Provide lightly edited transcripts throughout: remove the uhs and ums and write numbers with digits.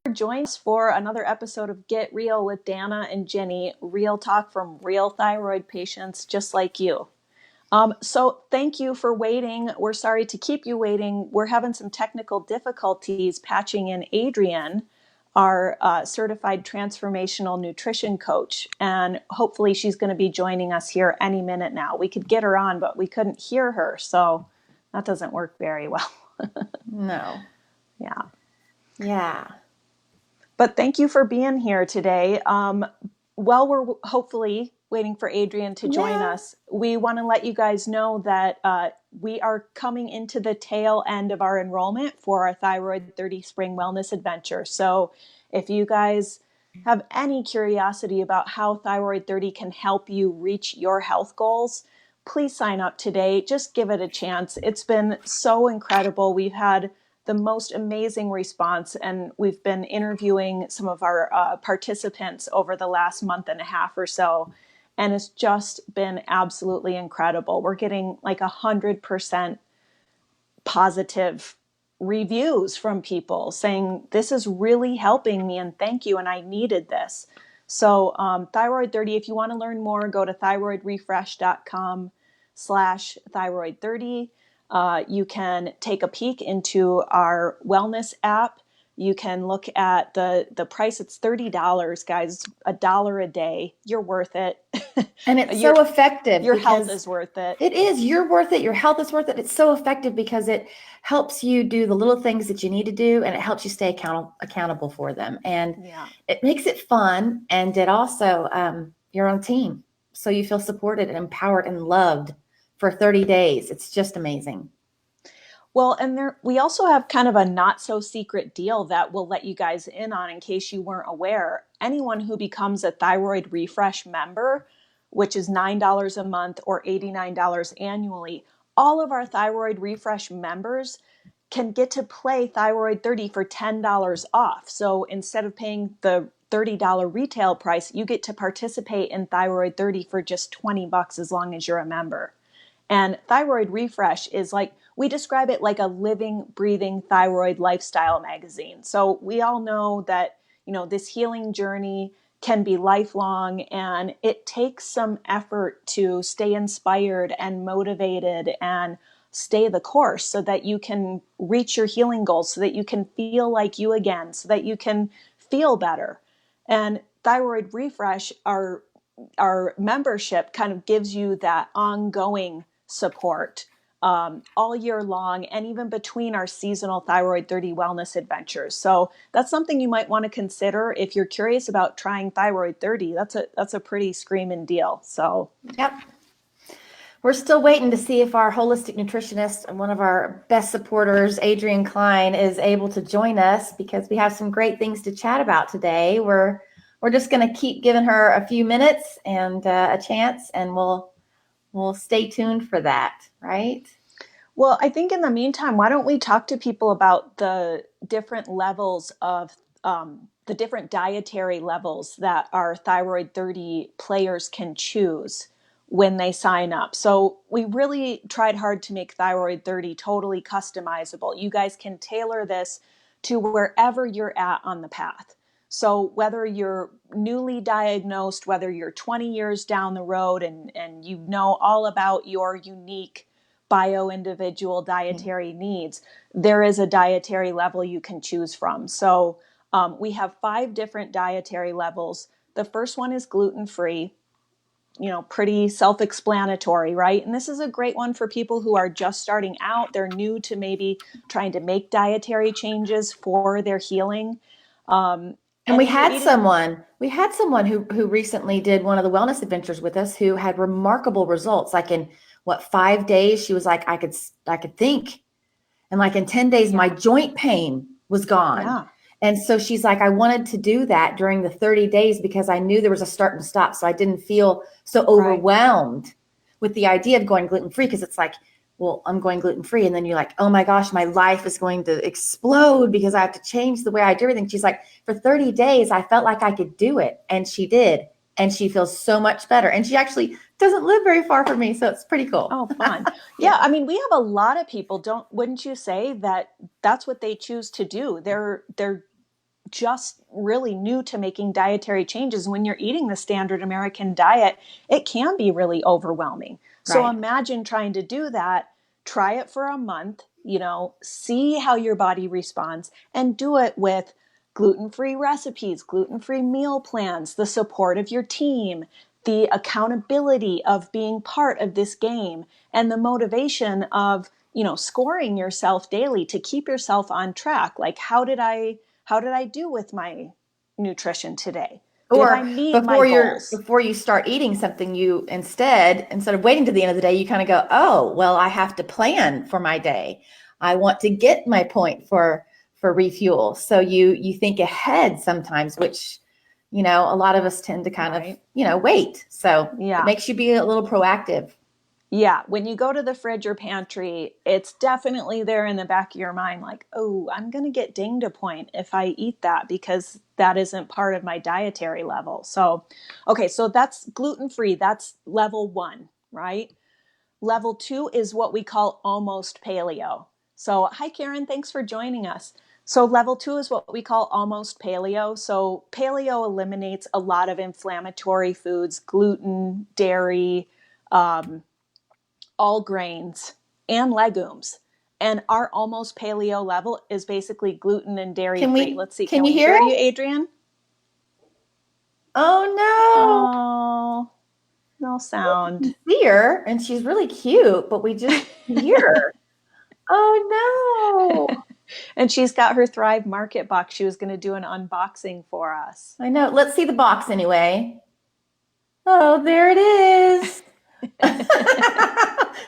joining us for another episode of Get Real with Danna and Ginny, real talk from real thyroid patients just like you. So thank you for waiting. We're sorry to keep you waiting. We're having some technical difficulties patching in Adrienne, our certified transformational nutrition coach, and hopefully she's going to be joining us here any minute now. We could get her on, but we couldn't hear her, so that doesn't work very well. No. Yeah. But thank you for being here today. While we're hopefully waiting for Adrienne to join us, we want to let you guys know that we are coming into the tail end of our enrollment for our Thyroid 30 Spring Wellness Adventure. So if you guys have any curiosity about how Thyroid 30 can help you reach your health goals, please sign up today. Just give it a chance. It's been so incredible. We've had the most amazing response, and we've been interviewing some of our participants over the last month and a half or so, and it's just been absolutely incredible. We're getting like 100% positive reviews from people saying, this is really helping me and thank you, and I needed this. So Thyroid 30, if you want to learn more, go to thyroidrefresh.com/thyroid30. You can take a peek into our wellness app. You can look at the price. It's $30, guys. $1 a day. You're worth it. And it's so effective. Your health is worth it. It is. You're worth it. Your health is worth it. It's so effective because it helps you do the little things that you need to do, and it helps you stay accountable for them. And it makes it fun. And it also, you're on team. So you feel supported and empowered and loved for 30 days. It's just amazing. Well, and we also have kind of a not so secret deal that we'll let you guys in on in case you weren't aware. Anyone who becomes a Thyroid Refresh member, which is $9 a month or $89 annually, all of our Thyroid Refresh members can get to play Thyroid 30 for $10 off. So instead of paying the $30 retail price, you get to participate in Thyroid 30 for just $20 as long as you're a member. And Thyroid Refresh is like, we describe it like a living, breathing thyroid lifestyle magazine. So we all know that, this healing journey can be lifelong, and it takes some effort to stay inspired and motivated and stay the course so that you can reach your healing goals, so that you can feel like you again, so that you can feel better. And Thyroid Refresh, our membership kind of gives you that ongoing support all year long, and even between our seasonal Thyroid 30 wellness adventures. So that's something you might want to consider if you're curious about trying Thyroid 30. That's a pretty screaming deal. So we're still waiting to see if our holistic nutritionist and one of our best supporters, Adrienne Klein, is able to join us, because we have some great things to chat about today. We're just going to keep giving her a few minutes and a chance, and we'll stay tuned for that, right? Well, I think in the meantime, why don't we talk to people about the different levels of the different dietary levels that our Thyroid 30 players can choose when they sign up. So we really tried hard to make Thyroid 30 totally customizable. You guys can tailor this to wherever you're at on the path. So whether you're newly diagnosed, whether you're 20 years down the road and you know all about your unique bio-individual dietary needs, there is a dietary level you can choose from. So we have 5 different dietary levels. The first one is gluten-free, pretty self-explanatory, right? And this is a great one for people who are just starting out. They're new to maybe trying to make dietary changes for their healing. And we had someone who recently did one of the wellness adventures with us who had remarkable results. Like in 5 days, she was like, I could think. And like in 10 days, my joint pain was gone. Yeah. And so she's like, I wanted to do that during the 30 days because I knew there was a start and stop. So I didn't feel so overwhelmed with the idea of going gluten-free, because it's like, well, I'm going gluten-free. And then you're like, oh my gosh, my life is going to explode because I have to change the way I do everything. She's like, for 30 days, I felt like I could do it. And she did. And she feels so much better. And she actually doesn't live very far from me. So it's pretty cool. Oh, fun. Yeah. I mean, we have a lot of people, wouldn't you say that that's what they choose to do? They're just really new to making dietary changes, when you're eating the standard American diet, it can be really overwhelming. So Right. imagine trying to do that, try it for a month, see how your body responds, and do it with gluten-free recipes, gluten-free meal plans, the support of your team, the accountability of being part of this game, and the motivation of, scoring yourself daily to keep yourself on track. Like, how did I do with my nutrition today? Did I Or meet my goals? before you start eating something, you instead of waiting to the end of the day, you kind of go, oh, well, I have to plan for my day. I want to get my point for refuel. So you think ahead sometimes, which, a lot of us tend to kind Right. of, wait. So it Yeah. makes you be a little proactive. Yeah. When you go to the fridge or pantry, it's definitely there in the back of your mind, like, oh, I'm going to get dinged a point if I eat that because that isn't part of my dietary level. So, okay, so that's gluten-free. That's level 1, right? Level 2 is what we call almost paleo. So, hi, Karen. Thanks for joining us. So, level 2 is what we call almost paleo. So, paleo eliminates a lot of inflammatory foods, gluten, dairy, all grains, and legumes. And our almost paleo level is basically gluten and dairy free. Let's see. Can Can you we hear hear you, it? Adrienne? Oh Oh, no no. sound. See her and she's really cute, but we just hear her. Oh no. And she's got her Thrive Market box. She was going to do an unboxing for us. I know. Let's see the box anyway. Oh, there it is.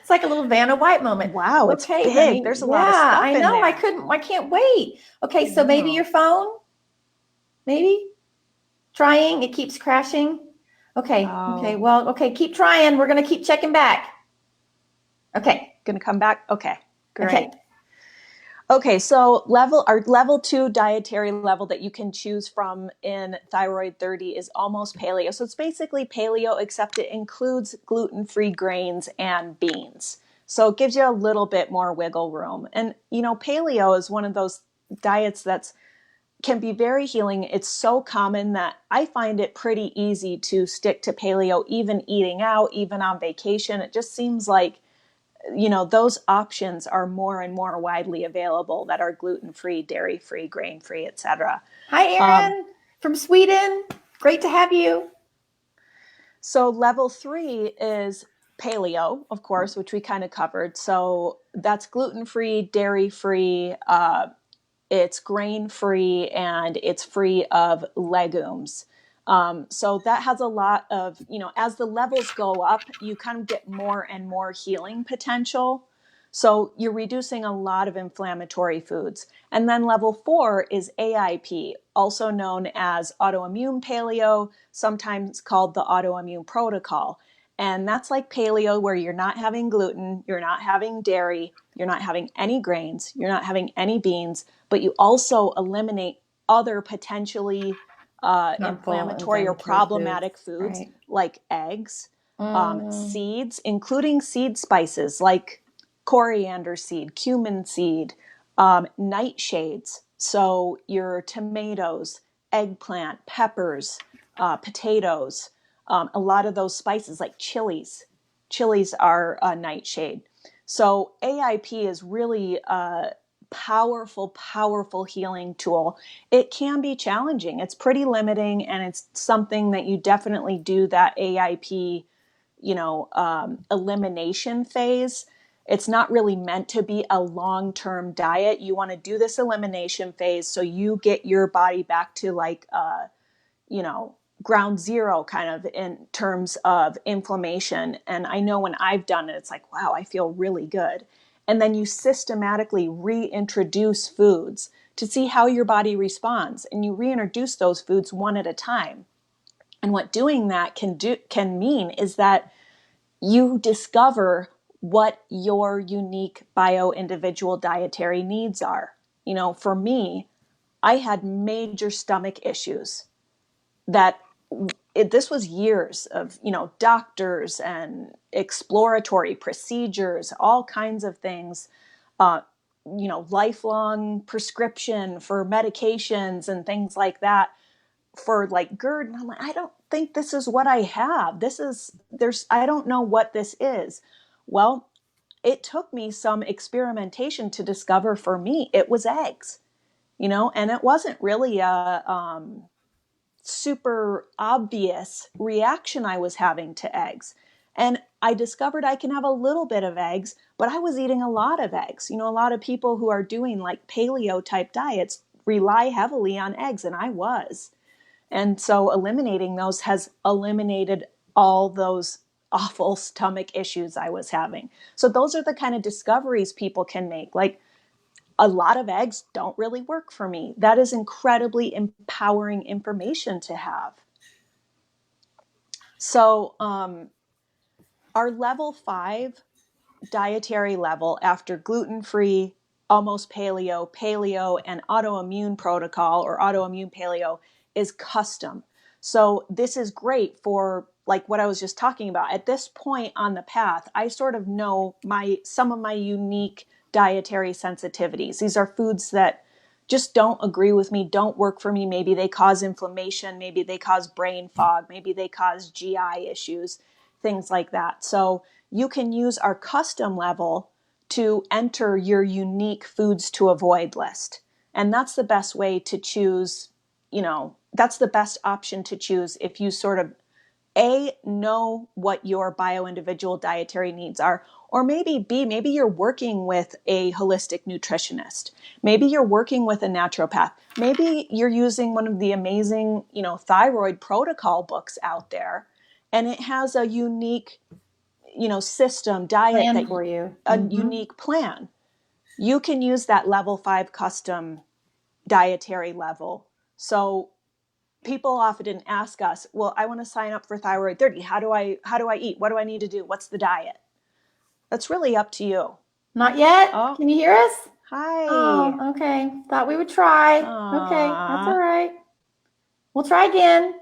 It's like a little Vanna White moment. Wow, it's Okay, big. honey. There's a lot of Yeah, stuff I in know. there. I can't wait. Okay, I so maybe know. your phone, maybe trying, it keeps crashing. Okay, okay. Oh, Well, okay, keep trying. We're going to keep checking back. Okay, going to come back? Okay, okay. great. Okay, so our level 2 dietary level that you can choose from in Thyroid 30 is almost paleo. So it's basically paleo, except it includes gluten-free grains and beans. So it gives you a little bit more wiggle room. And paleo is one of those diets that's can be very healing. It's so common that I find it pretty easy to stick to paleo, even eating out, even on vacation. It just seems like those options are more and more widely available that are gluten-free, dairy-free, grain-free, etc. Hi, Um, Erin from Sweden. Great to have you. so level 3 is paleo, of course, which we kind of covered. So that's gluten-free, dairy-free, it's grain-free, and it's free of legumes. So that has a lot of, as the levels go up, you kind of get more and more healing potential. So you're reducing a lot of inflammatory foods. And then level 4 is AIP, also known as autoimmune paleo, sometimes called the autoimmune protocol. And that's like paleo, where you're not having gluten, you're not having dairy, you're not having any grains, you're not having any beans, but you also eliminate other potentially Harmful, inflammatory or inflammatory foods, problematic foods right? like eggs, Mm, seeds, including seed spices like coriander seed, cumin seed, nightshades. So your tomatoes, eggplant, peppers, potatoes, a lot of those spices like chilies. Chilies are a nightshade. So AIP is really a powerful, powerful healing tool. It can be challenging. It's pretty limiting, and it's something that you definitely do that AIP, elimination phase. It's not really meant to be a long-term diet. You want to do this elimination phase so you get your body back to like you know, ground zero kind of in terms of inflammation. And I know when I've done it, it's like, wow, I feel really good. And then you systematically reintroduce foods to see how your body responds. And you reintroduce those foods one at a time. And what doing that can mean is that you discover what your unique bio individual dietary needs are. For me, I had major stomach issues that this was years of doctors and exploratory procedures, all kinds of things, uh, lifelong prescription for medications and things like that for like GERD. And I'm like, I don't think this is what I have. I don't know what this is. Well, it took me some experimentation to discover for me, it was eggs, and it wasn't really a super obvious reaction I was having to eggs. And I discovered I can have a little bit of eggs, but I was eating a lot of eggs. A lot of people who are doing like paleo type diets rely heavily on eggs, and I was. And so eliminating those has eliminated all those awful stomach issues I was having. So those are the kind of discoveries people can make. Like, a lot of eggs don't really work for me. That is incredibly empowering information to have. So our level 5 dietary level after gluten-free, almost paleo, and autoimmune protocol or autoimmune paleo is custom. So this is great for like what I was just talking about. At this point on the path, I sort of know some of my unique dietary sensitivities. These are foods that just don't agree with me, don't work for me. Maybe they cause inflammation, maybe they cause brain fog, maybe they cause GI issues, things like that. So you can use our custom level to enter your unique foods to avoid list. And that's the best way to choose, that's the best option to choose if you sort of know what your bio-individual dietary needs are, or maybe you're working with a holistic nutritionist. Maybe you're working with a naturopath. Maybe you're using one of the amazing, thyroid protocol books out there, and it has a unique, system, diet plan for you, unique plan. You can use that level 5 custom dietary level. So people often ask us, well, I want to sign up for thyroid 30. How do I eat? What do I need to do? What's the diet? That's really up to you. Not yet. Oh, can you hear us? Hi. Oh, okay. Thought we would try. Okay, that's all right. We'll try again.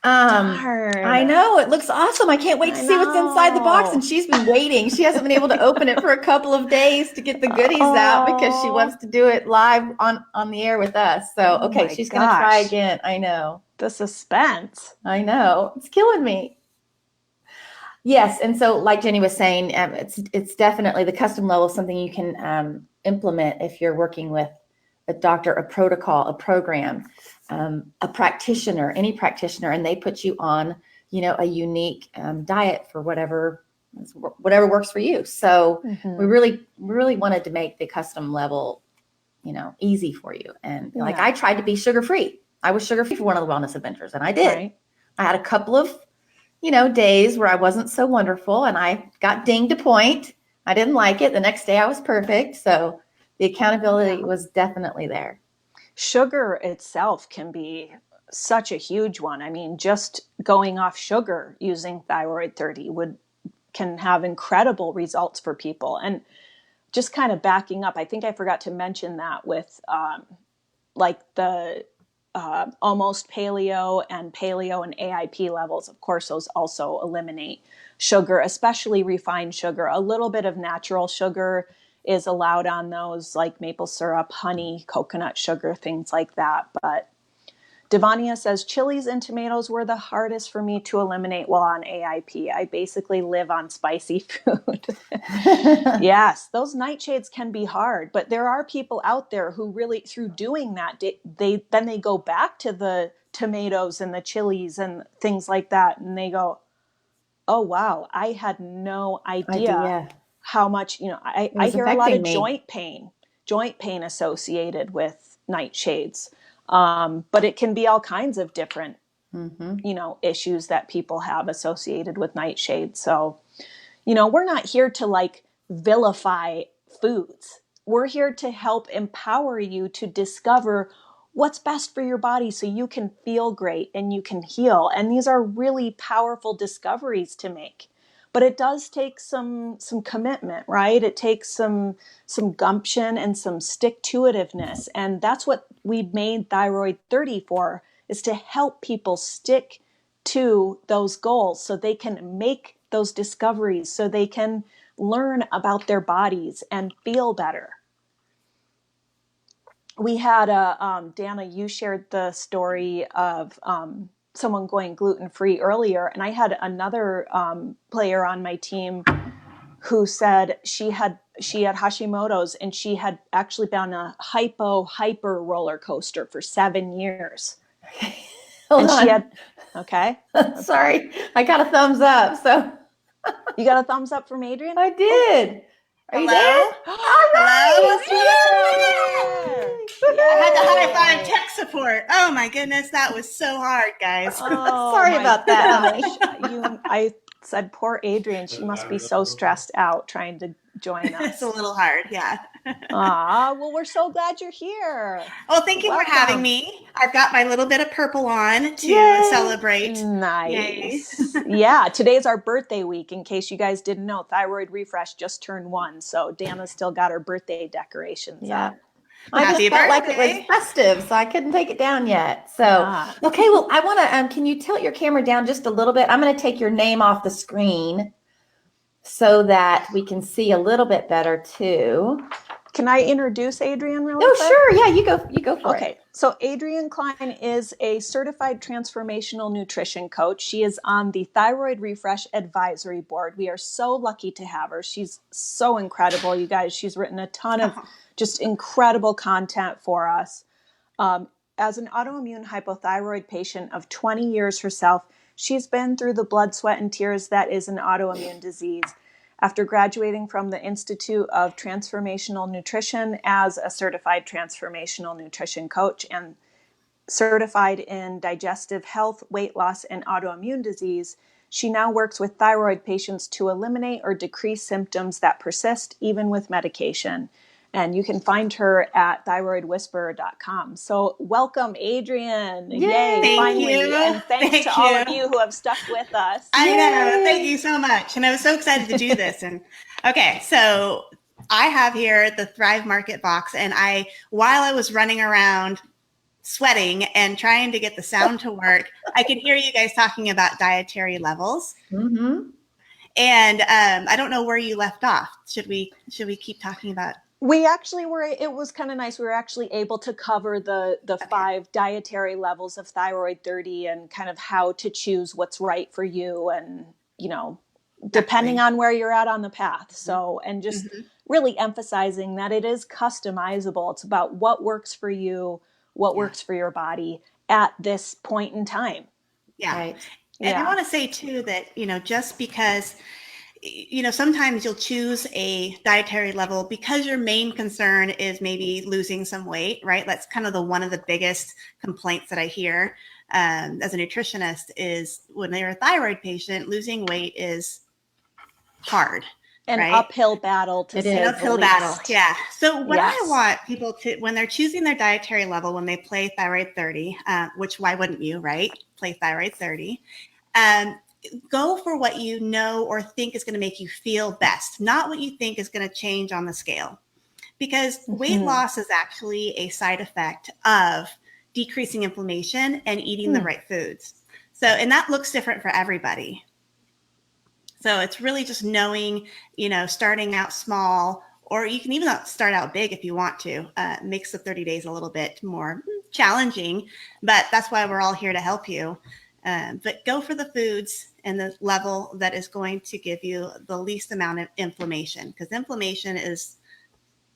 Darn. I know, it looks awesome. I can't wait to see what's inside the box. And she's been waiting. She hasn't been able to open it for a couple of days to get the goodies out because she wants to do it live on the air with us. So, okay, she's going to try again. I know. The suspense. I know. It's killing me. Yes. And so like Jenny was saying, it's definitely the custom level, something you can implement if you're working with a doctor, a protocol, a program, a practitioner, any practitioner, and they put you on, a unique diet for whatever works for you. So we really wanted to make the custom level, easy for you. And like I tried to be sugar-free. I was sugar-free for one of the wellness adventures, and I did. Right. I had a couple of, days where I wasn't so wonderful, and I got dinged a point. I didn't like it. The next day I was perfect. So the accountability was definitely there. Sugar itself can be such a huge one. I mean, just going off sugar using thyroid 30 can have incredible results for people. And just kind of backing up, I think I forgot to mention that with like the almost paleo and AIP levels. Of course, those also eliminate sugar, especially refined sugar. A little bit of natural sugar is allowed on those, like maple syrup, honey, coconut sugar, things like that. But Devania says, chilies and tomatoes were the hardest for me to eliminate while on AIP. I basically live on spicy food. Yes, those nightshades can be hard, but there are people out there who really, through doing that, they go back to the tomatoes and the chilies and things like that, and they go, oh, wow, I had no idea. How much, I hear a lot of joint pain associated with nightshades. But it can be all kinds of different, issues that people have associated with nightshades. So, we're not here to like vilify foods. We're here to help empower you to discover what's best for your body so you can feel great and you can heal. And these are really powerful discoveries to make. But it does take some commitment, right? It takes some gumption and some stick-to-itiveness. And that's what we made Thyroid 30 for, is to help people stick to those goals so they can make those discoveries, so they can learn about their bodies and feel better. We had Danna, you shared the story of someone going gluten-free earlier, and I had another player on my team who said she had Hashimoto's, and she had actually been on a hyper roller coaster for 7 years. Hold on. She had, okay. Sorry, I got a thumbs up. So you got a thumbs up from Adrian? I did. Are you there? All Hello? right. Yay! I had to high five tech support. Oh my goodness, that was so hard, guys. Oh, Sorry about that. I said, poor Adrian, she must be so stressed out trying to join us. It's a little hard, yeah. Well, we're so glad you're here. Well, thank you Welcome. for having me. I've got my little bit of purple on to Yay. celebrate. Nice. Yeah, today's our birthday week. In case you guys didn't know, Thyroid Refresh just turned 1, so Danna's still got her birthday decorations up. I just Happy felt like it birthday. was festive, so I couldn't take it down yet. So, okay, well, I want to, can you tilt your camera down just a little bit? I'm going to take your name off the screen so that we can see a little bit better too. Can I introduce Adrienne really Oh, quick? sure. Yeah, you go for it. Okay, so Adrienne Klein is a certified transformational nutrition coach. She is on the Thyroid Refresh Advisory Board. We are so lucky to have her. She's so incredible, you guys. She's written a ton of just incredible content for us. As an autoimmune hypothyroid patient of 20 years herself, she's been through the blood, sweat, and tears that is an autoimmune disease. After graduating from the Institute of Transformational Nutrition as a certified transformational nutrition coach and certified in digestive health, weight loss, and autoimmune disease, she now works with thyroid patients to eliminate or decrease symptoms that persist even with medication. And you can find her at thyroidwhisperer.com. So welcome, Adrienne. Yay, Thank finally. you. And thanks to all of you who have stuck with us. I know. Thank you so much. And I was so excited to do this. And okay, so I have here the Thrive Market box. And while I was running around sweating and trying to get the sound to work, I could hear you guys talking about dietary levels. Mm-hmm. And I don't know where you left off. Should we keep talking about? We actually were, it was kind of nice. We were actually able to cover the 5 dietary levels of thyroid 30 and kind of how to choose what's right for you and, depending on where you're at on the path. So, and just really emphasizing that it is customizable. It's about what works for you, what works for your body at this point in time. Yeah. Right. And I want to say too that, just because sometimes you'll choose a dietary level because your main concern is maybe losing some weight, right? That's kind of one of the biggest complaints that I hear as a nutritionist is when they're a thyroid patient, losing weight is hard. An right? uphill battle to say An uphill the battle. least. Yeah. So what I want people to, when they're choosing their dietary level, when they play thyroid 30, which why wouldn't you, right? Play thyroid 30. Go for what you know or think is going to make you feel best, not what you think is going to change on the scale. Because weight loss is actually a side effect of decreasing inflammation and eating the right foods. So, and that looks different for everybody. So it's really just knowing, starting out small, or you can even start out big if you want to. Makes the 30 days a little bit more challenging, but that's why we're all here to help you. But go for the foods and the level that is going to give you the least amount of inflammation, because inflammation is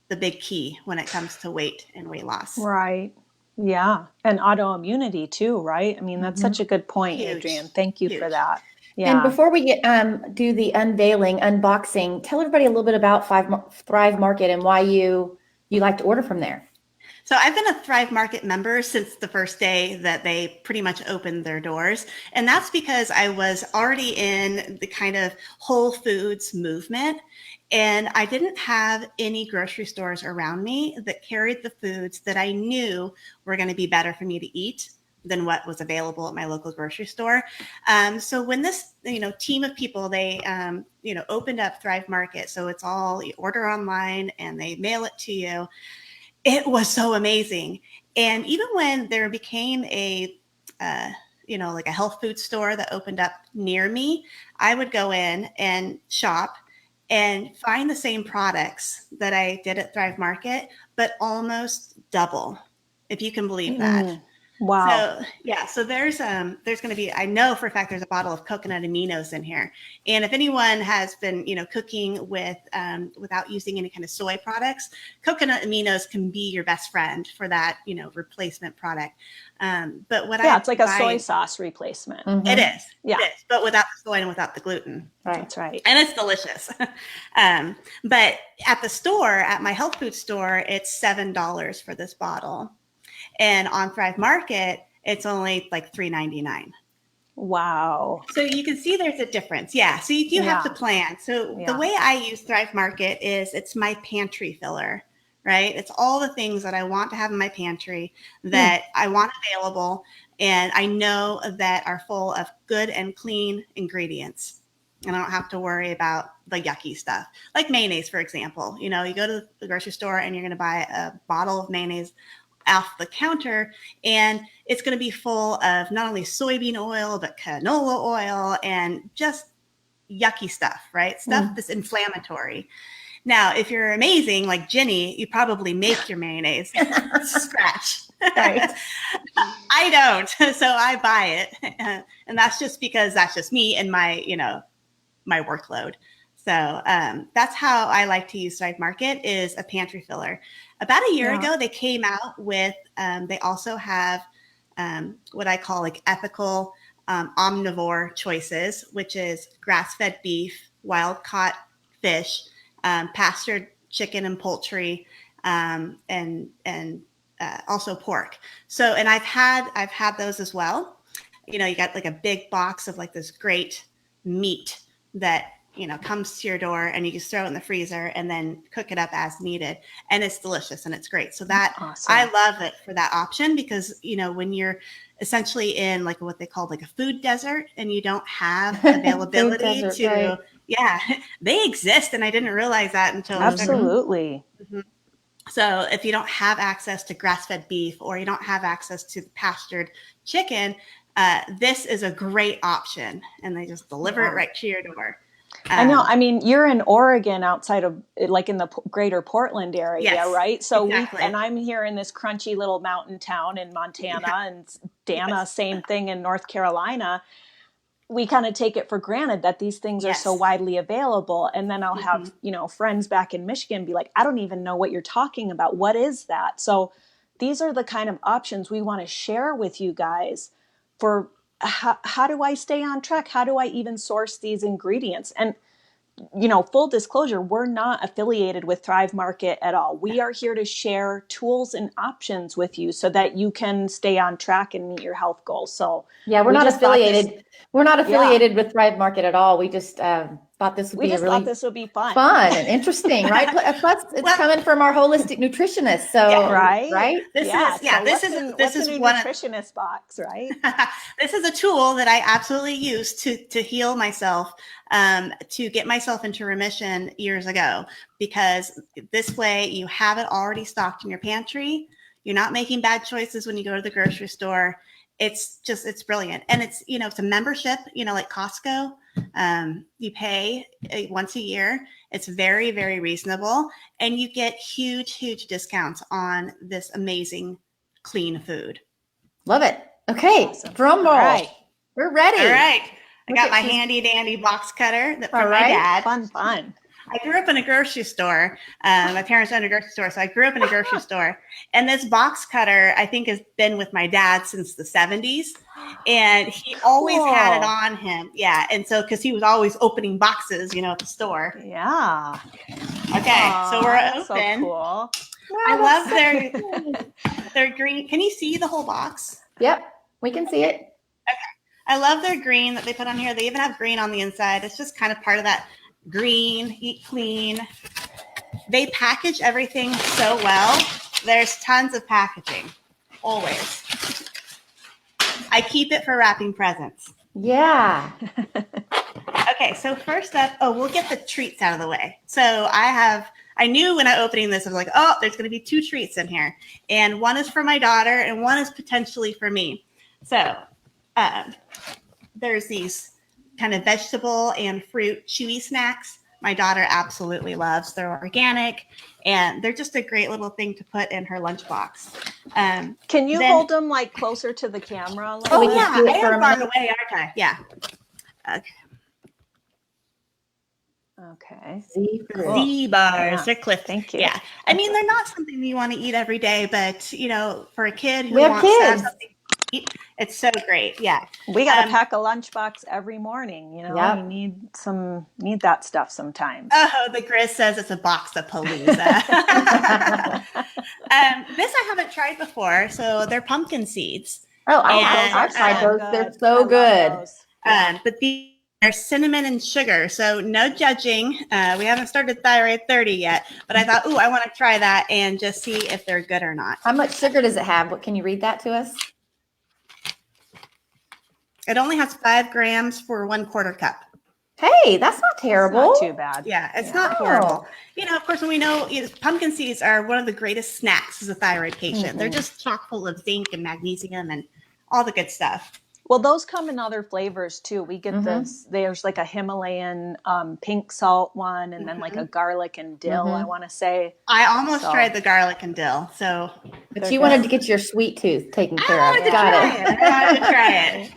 the big key when it comes to weight and weight loss. Right. Yeah. And autoimmunity too, right? I mean, that's such a good point, Adrienne. Thank you for that. Yeah. And before we get do the unboxing, tell everybody a little bit about Thrive Market and why you like to order from there. So I've been a Thrive Market member since the first day that they pretty much opened their doors. And that's because I was already in the kind of whole foods movement. And I didn't have any grocery stores around me that carried the foods that I knew were going to be better for me to eat than what was available at my local grocery store. So when this, team of people, they, opened up Thrive Market. So it's all, you order online and they mail it to you. It was so amazing. And even when there became a, like a health food store that opened up near me, I would go in and shop and find the same products that I did at Thrive Market, but almost double, if you can believe that. Wow. So yeah, so there's going to be, I know for a fact there's a bottle of coconut aminos in here. And if anyone has been, cooking with, without using any kind of soy products, coconut aminos can be your best friend for that, replacement product. But what it's like a soy sauce replacement. It is. Yeah. It is, but without the soy and without the gluten. Right. That's right. And it's delicious. But at the store, at my health food store, it's $7 for this bottle. And on Thrive Market, it's only like $3.99. Wow. So you can see there's a difference. Yeah. So you do have to plan. So the way I use Thrive Market is it's my pantry filler, right? It's all the things that I want to have in my pantry that I want available and I know that are full of good and clean ingredients. And I don't have to worry about the yucky stuff. Like mayonnaise, for example. You go to the grocery store and you're going to buy a bottle of mayonnaise off the counter, and it's going to be full of not only soybean oil, but canola oil and just yucky stuff, right? Stuff that's inflammatory. Now, if you're amazing like Ginny, you probably make your mayonnaise from scratch. Right. I don't, so I buy it, and that's just because that's just me and my, my workload. So that's how I like to use Thrive Market is a pantry filler. About a year ago, they came out with, they also have what I call like ethical omnivore choices, which is grass-fed beef, wild-caught fish, pastured chicken and poultry, and also pork. So, and I've had those as well. You got like a big box of like this great meat that comes to your door and you just throw it in the freezer and then cook it up as needed. And it's delicious and it's great. So that awesome. I love it for that option because, when you're essentially in like what they call like a food desert and you don't have availability right. They exist. And I didn't realize that until absolutely. So if you don't have access to grass-fed beef or you don't have access to pastured chicken, this is a great option and they just deliver it right to your door. I know. I mean, you're in Oregon outside of like in the greater Portland area, right? So exactly. and I'm here in this crunchy little mountain town in Montana and Danna, same thing in North Carolina. We kind of take it for granted that these things are so widely available. And then I'll have, friends back in Michigan be like, I don't even know what you're talking about. What is that? So these are the kind of options we want to share with you guys for how do I stay on track? How do I even source these ingredients? And, full disclosure, we're not affiliated with Thrive Market at all. We are here to share tools and options with you so that you can stay on track and meet your health goals. So we're not affiliated. We're not affiliated with Thrive Market at all. We just thought this would thought this would be fun and interesting, right? Plus, it's coming from our holistic nutritionist. So right. This is one nutritionist box, right? This is a tool that I absolutely used to heal myself, to get myself into remission years ago, because this way you have it already stocked in your pantry. You're not making bad choices when you go to the grocery store. It's brilliant. And it's, it's a membership, like Costco. You pay once a year. It's very, very reasonable. And you get huge, huge discounts on this amazing clean food. Love it. Okay. Awesome. Drum roll. Right. We're ready. All right. I got my handy dandy box cutter from my dad. Fun. I grew up in a grocery store. My parents owned a grocery store, so I grew up in a grocery store. And this box cutter, I think, has been with my dad since the 70s. And he always had it on him. Yeah. And so, because he was always opening boxes, at the store. Yeah. Okay. So we're open. So cool. Wow, I love their green. Can you see the whole box? Yep. We can see it. Okay. I love their green that they put on here. They even have green on the inside. It's just kind of part of that green, eat clean. They package everything so well. There's tons of packaging, always. I keep it for wrapping presents. Yeah. Okay, so first up, we'll get the treats out of the way. So I knew when I opening this, I was like, there's going to be 2 treats in here. And one is for my daughter and one is potentially for me. So there's these kind of vegetable and fruit chewy snacks my daughter absolutely loves. They're organic, and they're just a great little thing to put in her lunchbox. Can you then- hold them like closer to the camera? A little Oh we bit? can yeah, see it I for a am far minute? away, aren't I? Yeah. Okay. Cool. Z bars, Yeah. they're Cliff. Thank you. Yeah, I mean they're not something you want to eat every day, but for a kid who We have wants to have kids. something to eat, it's so great. Yeah, We got to pack a lunchbox every morning. Yep. You need that stuff sometimes. Oh, the Grizz says it's a box of Palooza. This I haven't tried before. So they're pumpkin seeds. Oh, And, I've tried those. They're good. so I love good. those. But these are cinnamon and sugar. So no judging. We haven't started thyroid 30 yet, but I thought, I want to try that and just see if they're good or not. How much sugar does it have? What, can you read that to us? It only has 5 grams for 1/4 cup. Hey, that's not terrible. It's not too bad. Yeah, it's not horrible. Of course, when we know pumpkin seeds are one of the greatest snacks as a thyroid patient. They're just chock full of zinc and magnesium and all the good stuff. Well, those come in other flavors too. We get this. There's like a Himalayan pink salt one, and then like a garlic and dill. I want to say. I almost tried the garlic and dill. So, but you wanted to get your sweet tooth taken care I of. wanted to try it.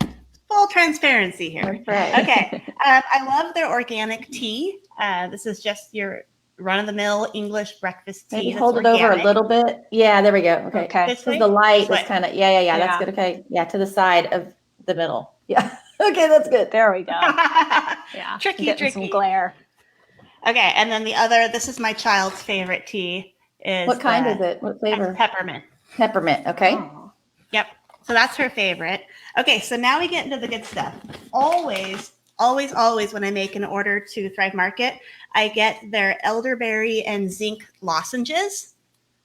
Full transparency here. That's right. Okay. I love their organic tea. This is just your run-of-the-mill English breakfast tea. Maybe hold it over a little bit. Yeah, there we go. Okay. Because the light is kind of, yeah. That's good. Okay. Yeah, to the side of the middle. Yeah. Okay, that's good. There we go. Yeah. Tricky. Some glare. Okay, and then this is my child's favorite tea. What kind is it? What flavor? Peppermint. Peppermint. Okay. Oh. Yep. So that's her favorite. Okay, so now we get into the good stuff. Always when I make an order to Thrive Market, I get their elderberry and zinc lozenges.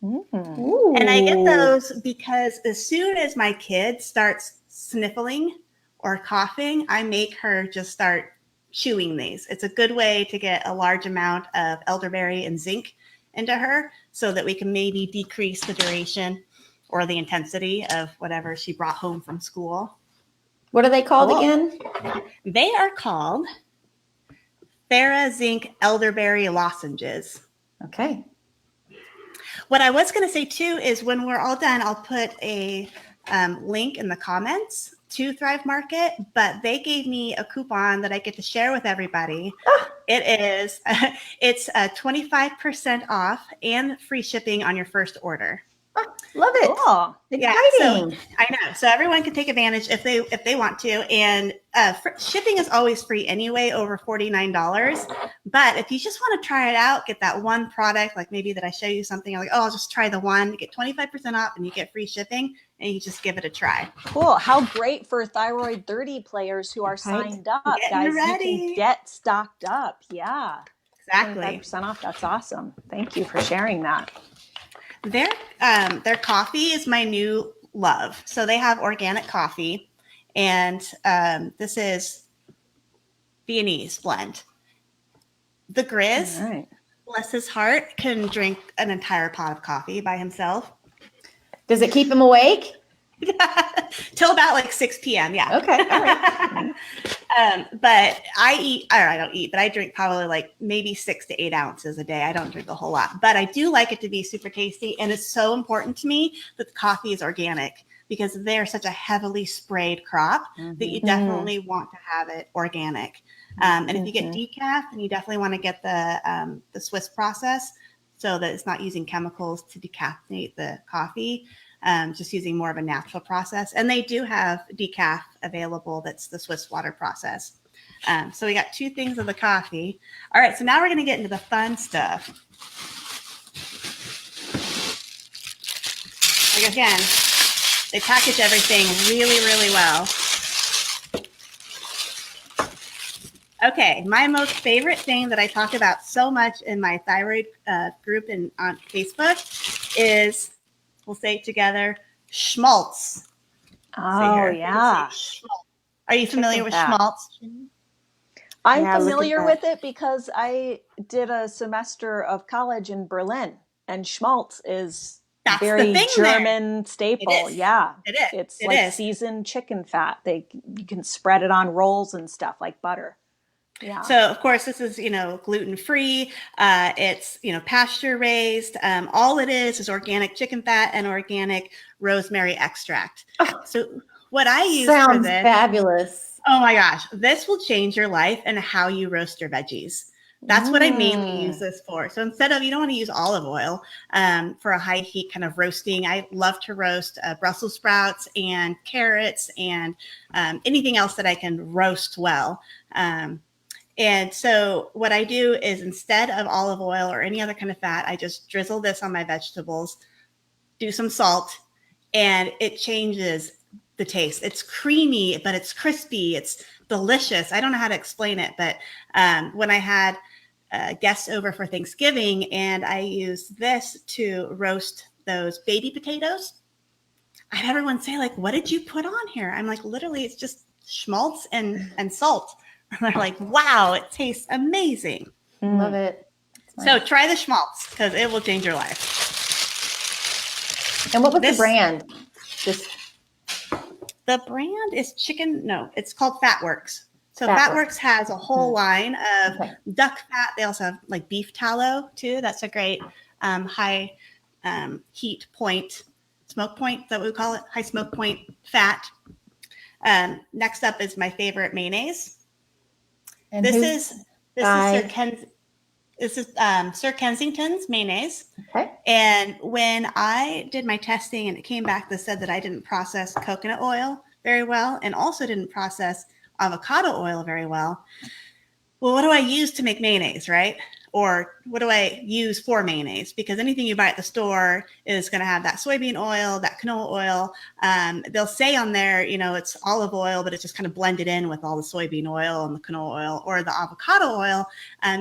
Ooh. And I get those because as soon as my kid starts sniffling or coughing, I make her just start chewing these. It's a good way to get a large amount of elderberry and zinc into her so that we can maybe decrease the duration or the intensity of whatever she brought home from school. What are they called again? They are called TheraZinc Elderberry Lozenges. Okay. What I was going to say too is when we're all done, I'll put a link in the comments to Thrive Market, but they gave me a coupon that I get to share with everybody. It's 25% off and free shipping on your first order. Love it. Cool. Exciting. So, I know. So everyone can take advantage if they want to. And shipping is always free anyway, over $49. But if you just want to try it out, get that one product, like maybe that I show you something, I'm like, I'll just try the one, get 25% off and you get free shipping and you just give it a try. Cool. How great for Thyroid 30 players who are signed up. Getting Guys, ready. you can get stocked up. Yeah. Exactly. 25% off. That's awesome. Thank you for sharing that. Their coffee is my new love. So they have organic coffee, and this is Viennese blend. The Grizz, All right. bless his heart, can drink an entire pot of coffee by himself. Does it keep him awake? Till about like 6 p.m. Yeah. Okay. All right. But I don't eat, but I drink probably like maybe 6 to 8 ounces a day. I don't drink a whole lot, but I do like it to be super tasty. And it's so important to me that the coffee is organic because they're such a heavily sprayed crop that you definitely want to have it organic. And if you get decaf, then you definitely want to get the Swiss process so that it's not using chemicals to decaffeinate the coffee. Just using more of a natural process. And they do have decaf available that's the Swiss water process. So we got 2 things of the coffee. All right, so now we're going to get into the fun stuff. Like again, they package everything really, really well. Okay, my most favorite thing that I talk about so much in my thyroid group on Facebook is, we'll say it together, schmaltz. Oh, yeah. Are you familiar with schmaltz? I'm familiar with it because I did a semester of college in Berlin, and schmaltz is very German staple. It is. Yeah, it is. It's seasoned chicken fat. You can spread it on rolls and stuff like butter. Yeah. So of course this is, gluten-free. It's, pasture raised. All it is organic chicken fat and organic rosemary extract. Oh, So what I use for sounds this, fabulous. oh my gosh, this will change your life and how you roast your veggies. That's what I mainly use this for. So instead of, you don't want to use olive oil for a high heat kind of roasting. I love to roast Brussels sprouts and carrots and anything else that I can roast well. And so what I do is instead of olive oil or any other kind of fat, I just drizzle this on my vegetables, do some salt, and it changes the taste. It's creamy, but it's crispy. It's delicious. I don't know how to explain it, but when I had guests over for Thanksgiving and I used this to roast those baby potatoes, I had everyone say, like, what did you put on here? I'm like, literally, it's just schmaltz and salt. And they're like, wow, it tastes amazing. Love it. So try the schmaltz because it will change your life. And what was the brand? The brand is it's called Fatworks. So Fatworks. Fatworks has a whole line of duck fat. They also have like beef tallow too. That's a great high heat point, smoke point, is that what we call it? High smoke point fat. Next up is my favorite mayonnaise. And This is Sir Kensington's mayonnaise. Okay. And when I did my testing and it came back that said that I didn't process coconut oil very well and also didn't process avocado oil very well. Well, what do I use to make mayonnaise, right? Or what do I use for mayonnaise? Because anything you buy at the store is going to have that soybean oil, that canola oil. They'll say on there, it's olive oil, but it's just kind of blended in with all the soybean oil and the canola oil or the avocado oil.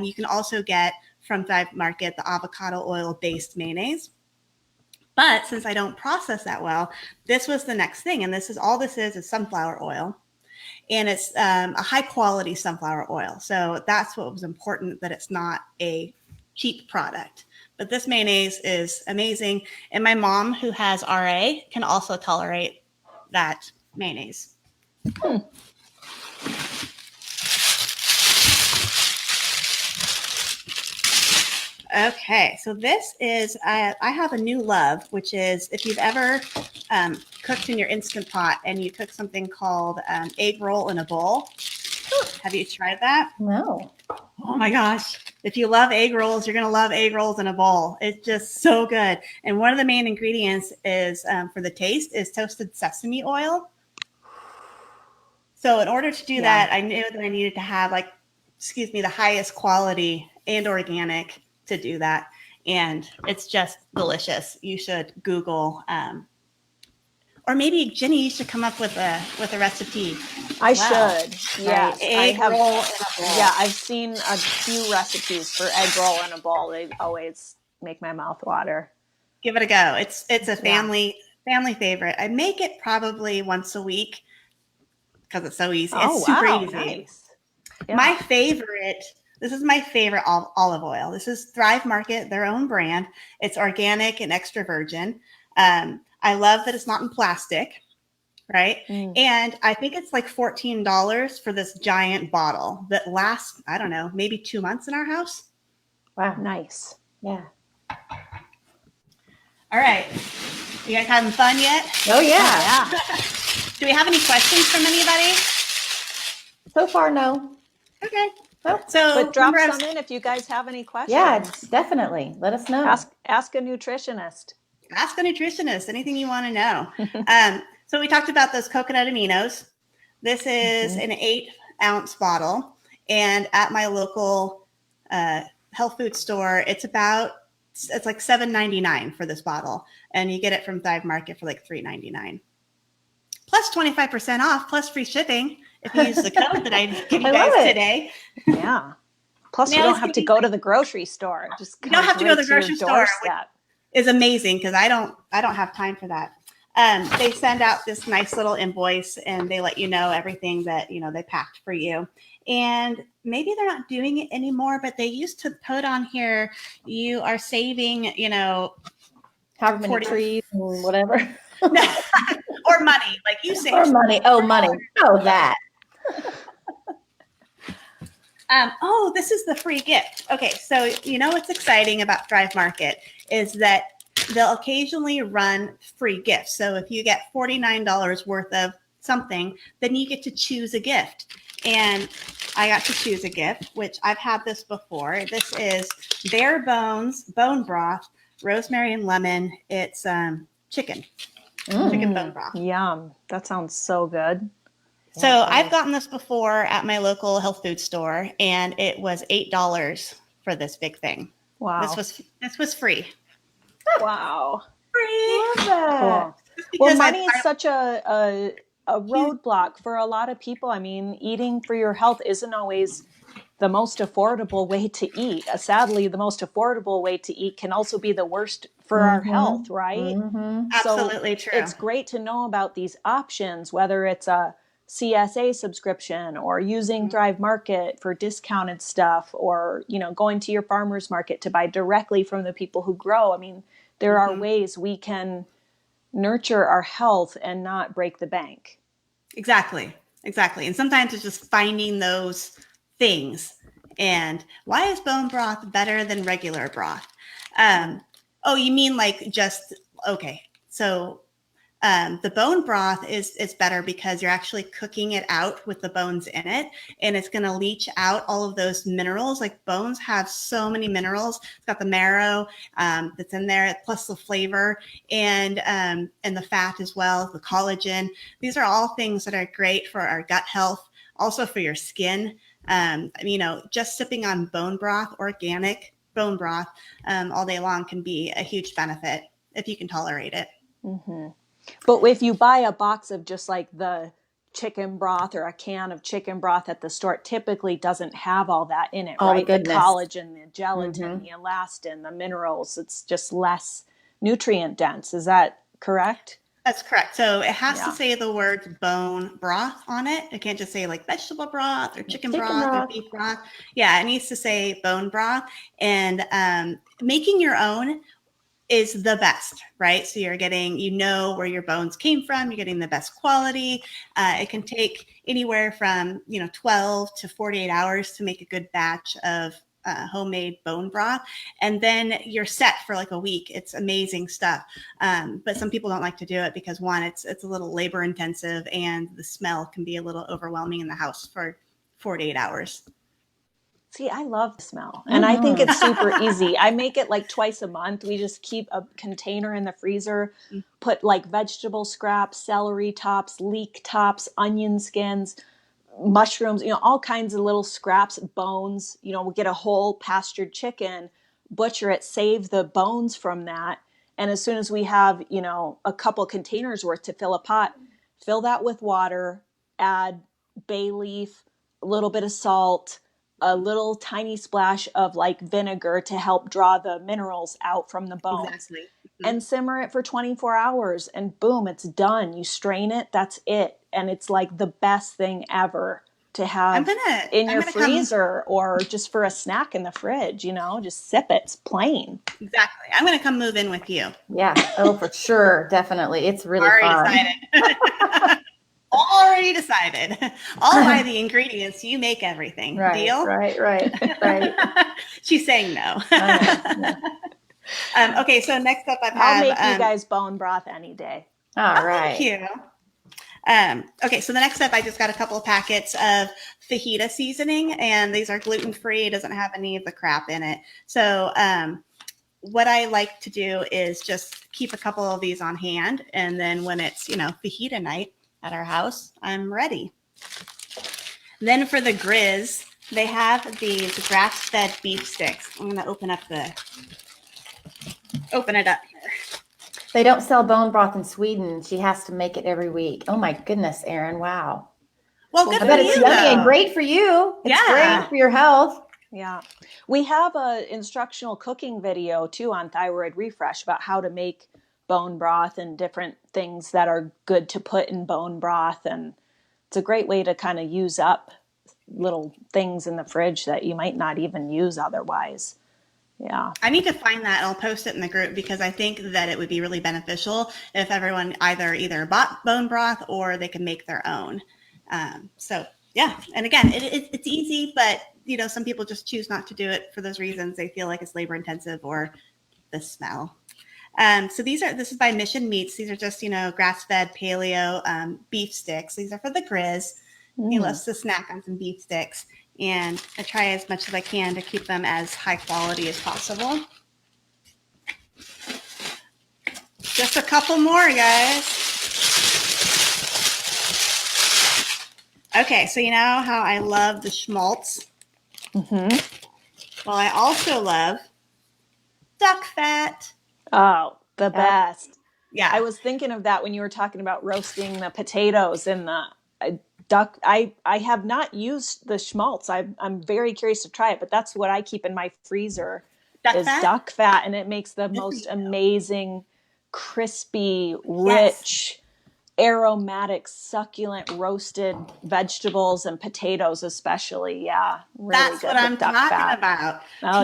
You can also get from Thrive Market the avocado oil based mayonnaise. But since I don't process that well, this was the next thing. And this is sunflower oil. And it's a high quality sunflower oil. So that's what was important, that it's not a cheap product. But this mayonnaise is amazing. And my mom, who has RA, can also tolerate that mayonnaise. Okay, so this is, I have a new love, which is if you've ever cooked in your Instant Pot and you cook something called egg roll in a bowl. Have you tried that? No. Oh my gosh. If you love egg rolls, you're going to love egg rolls in a bowl. It's just so good. And one of the main ingredients is for the taste is toasted sesame oil. So in order to do that, I knew that I needed to have the highest quality and organic to do that. And it's just delicious. You should Google, or maybe Ginny, you should come up with a recipe. I should. Yes. Egg roll in a bowl. Yeah, I've seen a few recipes for egg roll in a bowl. They always make my mouth water. Give it a go. It's a family favorite. I make it probably once a week because it's so easy. It's super easy. Nice. Yeah. This is my favorite olive oil. This is Thrive Market, their own brand. It's organic and extra virgin. I love that it's not in plastic, right? And I think it's like $14 for this giant bottle that lasts, I don't know, maybe 2 months in our house. Wow. Nice. Yeah. All right. You guys having fun yet? Oh, yeah. Do we have any questions from anybody? So far, no. Okay. Well, So drop some in if you guys have any questions. Yeah, definitely. Let us know. Ask a nutritionist. Ask a nutritionist anything you want to know. So we talked about those coconut aminos. This is an 8-ounce bottle. And at my local health food store, it's like $7.99 for this bottle. And you get it from Thrive Market for like $3.99. Plus 25% off, plus free shipping if you use the code that I give you guys today. Yeah. Plus, you don't have to go to the grocery store. You don't have to go to the grocery store. Is amazing because I don't have time for that. They send out this nice little invoice and they let you know everything that they packed for you. And maybe they're not doing it anymore, but they used to put on here, you are saving, however many trees and whatever. Or money, like you say. Or money. Oh, money. Oh, that. Oh, this is the free gift. Okay, so you know what's exciting about Thrive Market is that they'll occasionally run free gifts. So if you get $49 worth of something, then you get to choose a gift. And I got to choose a gift, which I've had this before. This is Bare Bones Bone Broth, Rosemary and Lemon. It's chicken bone broth. Yum. That sounds so good. So I've gotten this before at my local health food store, and it was $8 for this big thing. Wow. This was free. Wow. Free. Love that. Well, money is such a roadblock for a lot of people. I mean, eating for your health isn't always the most affordable way to eat. Sadly, the most affordable way to eat can also be the worst for our health, right? Absolutely true. It's great to know about these options, whether it's a CSA subscription or using Thrive Market for discounted stuff, or, you know, going to your farmer's market to buy directly from the people who grow. I mean, there are ways we can nurture our health and not break the bank. Exactly. And sometimes it's just finding those things. And why is bone broth better than regular broth? Oh, you mean like just, okay. So the bone broth is better because you're actually cooking it out with the bones in it, and it's going to leach out all of those minerals. Like bones have so many minerals. It's got the marrow that's in there, plus the flavor and the fat as well, the collagen. These are all things that are great for our gut health, also for your skin. You know, just sipping on bone broth, organic bone broth all day long can be a huge benefit if you can tolerate it. But if you buy a box of just like the chicken broth or a can of chicken broth at the store, it typically doesn't have all that in it, right? The collagen, the gelatin, the elastin, the minerals. It's just less nutrient dense. Is that correct? That's correct. So it has to say the word bone broth on it. It can't just say like vegetable broth or chicken broth or beef broth. Yeah, it needs to say bone broth. And making your own is the best, right? So you're getting, you know, where your bones came from, you're getting the best quality. It can take anywhere from, 12 to 48 hours to make a good batch of homemade bone broth. And then you're set for like a week. It's amazing stuff. But some people don't like to do it because one, it's a little labor intensive and the smell can be a little overwhelming in the house for 48 hours. See, I love the smell, and I think it's super easy. I make it like twice a month. We just keep a container in the freezer, put like vegetable scraps, celery tops, leek tops, onion skins, mushrooms, all kinds of little scraps, bones. We'll get a whole pastured chicken, butcher it, save the bones from that. And as soon as we have, a couple containers worth to fill a pot, fill that with water, add bay leaf, a little bit of salt, a little tiny splash of like vinegar to help draw the minerals out from the bones. Exactly. And simmer it for 24 hours and boom, it's done. You strain it, that's it. And it's like the best thing ever to have in your freezer or just for a snack in the fridge, just sip it. It's plain. Exactly. I'm going to come move in with you. Yeah. Oh, for sure. Definitely. It's really fun. Decided. Already decided. I'll buy the ingredients. You make everything. Right, Deal? Right. She's saying no. Okay, so next up I'll make you guys bone broth any day. All right. Thank you. Okay, so the next step, I just got a couple of packets of Fajita Seasoning, and these are gluten-free. It doesn't have any of the crap in it. So what I like to do is just keep a couple of these on hand, and then when it's, fajita night at our house, I'm ready. Then for the grizz, they have these grass-fed beef sticks. I'm going to open it up here. They don't sell bone broth in Sweden. She has to make it every week. Oh my goodness, Erin. Wow. Well, good I bet for it's you, yummy though. and great for you. It's great for your health. Yeah. We have an instructional cooking video too on Thyroid Refresh about how to make bone broth and different things that are good to put in bone broth. And it's a great way to kind of use up little things in the fridge that you might not even use otherwise. Yeah. I need to find that. I'll post it in the group because I think that it would be really beneficial if everyone either bought bone broth or they can make their own. So Yeah. And again, it's easy, but some people just choose not to do it for those reasons. They feel like it's labor intensive or the smell. So this is by Mission Meats. These are just, grass-fed paleo beef sticks. These are for the Grizz. He loves to snack on some beef sticks. And I try as much as I can to keep them as high quality as possible. Just a couple more, guys. Okay, so you know how I love the schmaltz? Well, I also love duck fat. Oh, the best. Yeah. I was thinking of that when you were talking about roasting the potatoes and the duck. I have not used the schmaltz. I'm very curious to try it, but that's what I keep in my freezer duck fat, and it makes the most amazing, crispy, rich, aromatic, succulent roasted vegetables and potatoes, especially. Yeah, really that's good what I'm duck talking fat. about. Oh,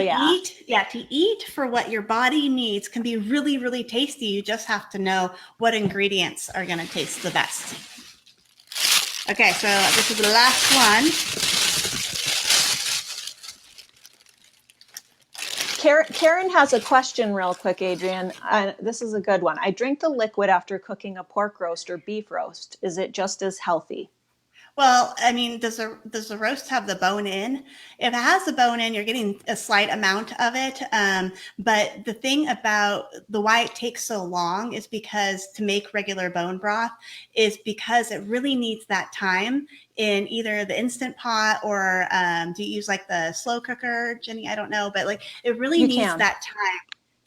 To eat for what your body needs can be really, really tasty. You just have to know what ingredients are going to taste the best. Okay, so this is the last one. Karen has a question real quick, Adrienne. This is a good one. I drink the liquid after cooking a pork roast or beef roast. Is it just as healthy? Well, I mean, does the roast have the bone in? If it has the bone in, you're getting a slight amount of it. But the thing about why it takes so long is because to make regular bone broth is because it really needs that time in either the Instant Pot or do you use like the slow cooker, Jenny? I don't know, but like it really needs that time.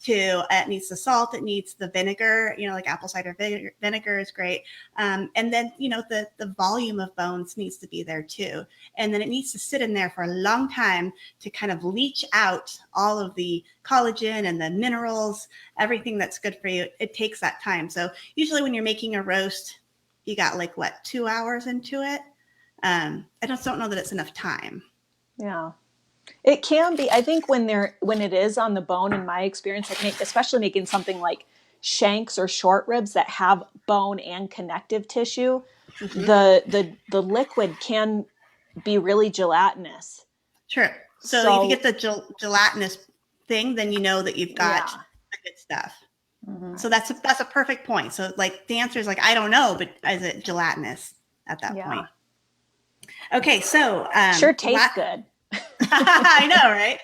It needs the salt, it needs the vinegar, like apple cider vinegar is great. And then, the volume of bones needs to be there too. And then it needs to sit in there for a long time to kind of leach out all of the collagen and the minerals, everything that's good for you. It takes that time. So usually when you're making a roast, you got 2 hours into it. I just don't know that it's enough time. Yeah. It can be. I think when it is on the bone, in my experience, especially making something like shanks or short ribs that have bone and connective tissue, the liquid can be really gelatinous. Sure. So if you get the gelatinous thing, then you know that you've got the good stuff. So that's a perfect point. So the answer is I don't know, but is it gelatinous at that point? Okay, so sure tastes good. I know, right?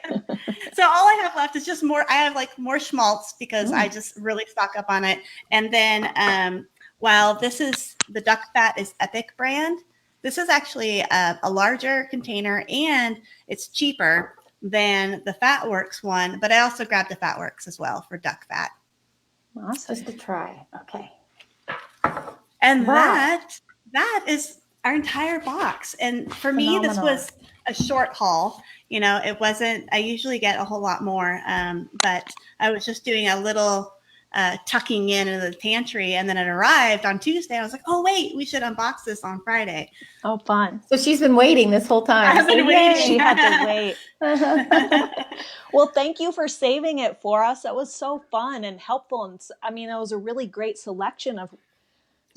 So all I have left is just more. I have more schmaltz because I just really stock up on it. And then while the duck fat is Epic brand, this is actually a larger container and it's cheaper than the Fatworks one. But I also grabbed the Fatworks as well for duck fat. Awesome. Just to try. Okay. And that is our entire box. And for me, this was a short haul. It wasn't, I usually get a whole lot more, but I was just doing a little tucking into the pantry, and then it arrived on Tuesday. I was like, oh, wait, we should unbox this on Friday. Oh, fun. So she's been waiting this whole time. I've been waiting. She had to wait. Well, thank you for saving it for us. That was so fun and helpful. And it was a really great selection of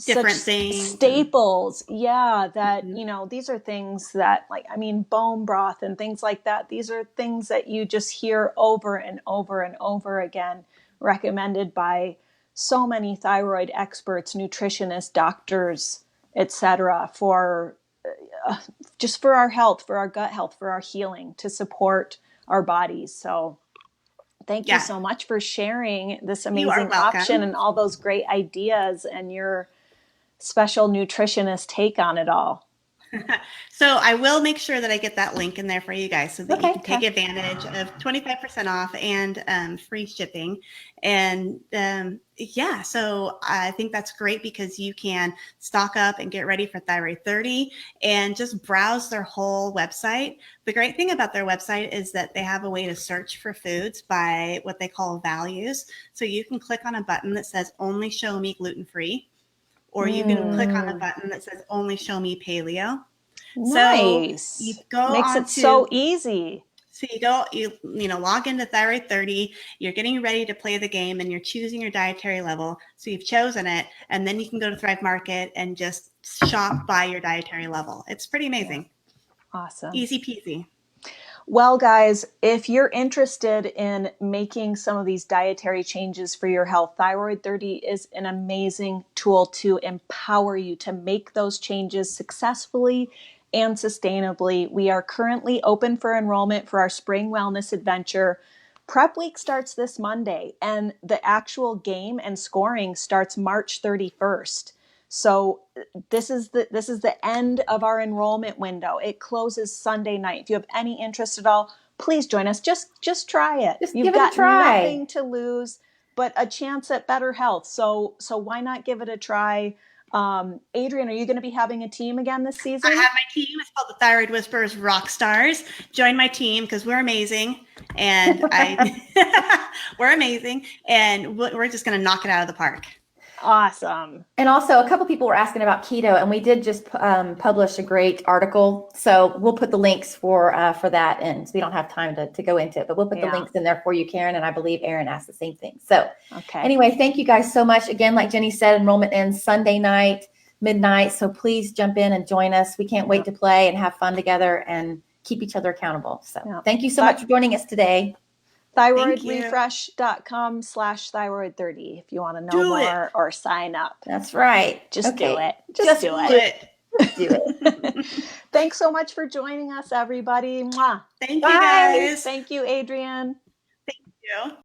different things, staples. That these are things that bone broth and things like that. These are things that you just hear over and over and over again, recommended by so many thyroid experts, nutritionists, doctors, etc., for just for our health, for our gut health, for our healing, to support our bodies. So thank you so much for sharing this amazing option and all those great ideas and your special nutritionist take on it all. So I will make sure that I get that link in there for you guys so that you can take advantage of 25% off and free shipping. And so I think that's great because you can stock up and get ready for Thyroid 30 and just browse their whole website. The great thing about their website is that they have a way to search for foods by what they call values. So you can click on a button that says only show me gluten-free, or you can click on a button that says only show me paleo. Nice. So you go makes it so easy. So you log into Thyroid 30, you're getting ready to play the game and you're choosing your dietary level. So you've chosen it, and then you can go to Thrive Market and just shop by your dietary level. It's pretty amazing. Awesome. Easy peasy. Well, guys, if you're interested in making some of these dietary changes for your health, Thyroid 30 is an amazing tool to empower you to make those changes successfully and sustainably. We are currently open for enrollment for our spring wellness adventure. Prep week starts this Monday, and the actual game and scoring starts March 31st. So this is the end of our enrollment window. It closes Sunday night. If you have any interest at all, please join us. Just try it. Just You've give it a got try. nothing to lose but a chance at better health. So why not give it a try? Adrienne, are you going to be having a team again this season? I have my team. It's called the Thyroid Whisperers Rock Stars. Join my team because we're amazing, and we're amazing, and we're just going to knock it out of the park. Awesome. And also, a couple people were asking about keto, and we did just publish a great article. So we'll put the links for that in. So we don't have time to go into it, but we'll put the links in there for you, Karen. And I believe Aaron asked the same thing. So anyway, thank you guys so much. Again, like Jenny said, enrollment ends Sunday night, midnight. So please jump in and join us. We can't wait to play and have fun together and keep each other accountable. So thank you so much for joining us today. thyroidrefresh.com/thyroid30 if you want to know more or sign up. That's right. Just do it. Just do it. Just do it. Thanks so much for joining us, everybody. Mwah. Thank you, guys. Thank you, Adrienne. Thank you.